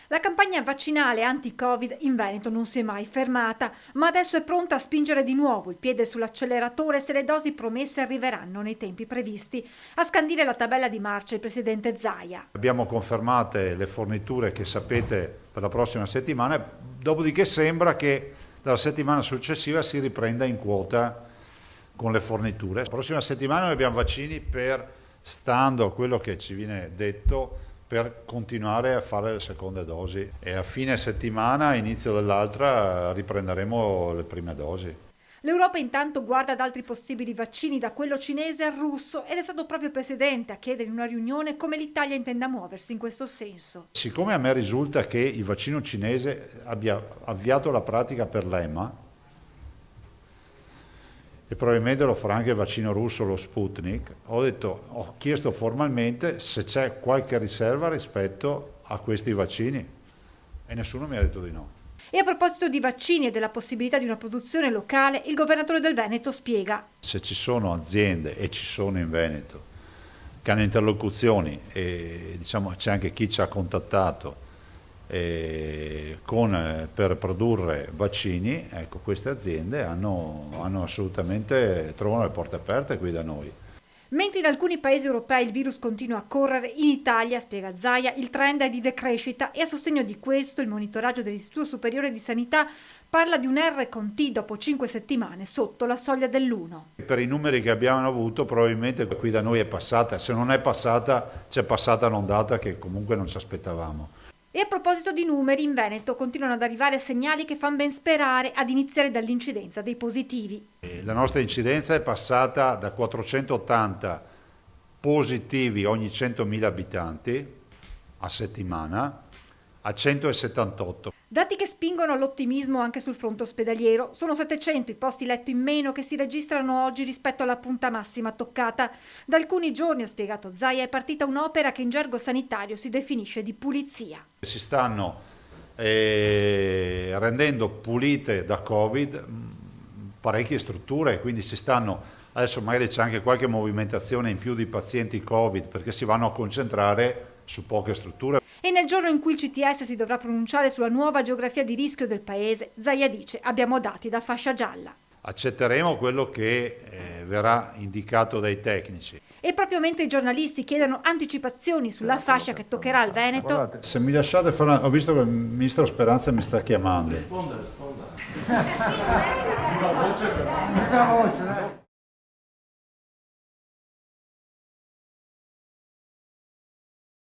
La campagna vaccinale anti-Covid in Veneto non si è mai fermata, ma adesso è pronta a spingere di nuovo il piede sull'acceleratore se le dosi promesse arriveranno nei tempi previsti. A scandire la tabella di marcia il presidente Zaia. Abbiamo confermate le forniture che sapete per la prossima settimana, dopodiché sembra che dalla settimana successiva si riprenda in quota con le forniture. La prossima settimana noi abbiamo vaccini stando a quello che ci viene detto, per continuare a fare le seconde dosi e a fine settimana, inizio dell'altra, riprenderemo le prime dosi. L'Europa intanto guarda ad altri possibili vaccini, da quello cinese al russo, ed è stato proprio il presidente a chiedere in una riunione come l'Italia intenda muoversi in questo senso. Siccome a me risulta che il vaccino cinese abbia avviato la pratica per l'EMA, e probabilmente lo farà anche il vaccino russo, lo Sputnik, ho chiesto formalmente se c'è qualche riserva rispetto a questi vaccini e nessuno mi ha detto di no. E a proposito di vaccini e della possibilità di una produzione locale, il governatore del Veneto spiega. Se ci sono aziende, e ci sono in Veneto, che hanno interlocuzioni e diciamo c'è anche chi ci ha contattato per produrre vaccini, ecco, queste aziende trovano le porte aperte qui da noi. Mentre in alcuni paesi europei il virus continua a correre, in Italia, spiega Zaia, il trend è di decrescita e a sostegno di questo il monitoraggio dell'Istituto Superiore di Sanità parla di un R con T dopo 5 settimane sotto la soglia dell'1. Per i numeri che abbiamo avuto probabilmente qui da noi è passata, se non è passata c'è passata l'ondata che comunque non ci aspettavamo. E a proposito di numeri, in Veneto continuano ad arrivare segnali che fanno ben sperare, ad iniziare dall'incidenza dei positivi. La nostra incidenza è passata da 480 positivi ogni 100.000 abitanti a settimana a 178. Dati che spingono all'ottimismo anche sul fronte ospedaliero. Sono 700 i posti letto in meno che si registrano oggi rispetto alla punta massima toccata. Da alcuni giorni, ha spiegato Zaia, è partita un'opera che in gergo sanitario si definisce di pulizia. Si stanno rendendo pulite da Covid parecchie strutture, quindi adesso magari c'è anche qualche movimentazione in più di pazienti Covid perché si vanno a concentrare su poche strutture. E nel giorno in cui il CTS si dovrà pronunciare sulla nuova geografia di rischio del paese, Zaia dice: abbiamo dati da fascia gialla. Accetteremo quello che verrà indicato dai tecnici. E proprio mentre i giornalisti chiedono anticipazioni sulla fascia che toccherà al Veneto. Guardate, se mi lasciate fare, ho visto che il ministro Speranza mi sta chiamando. Risponda. Una voce.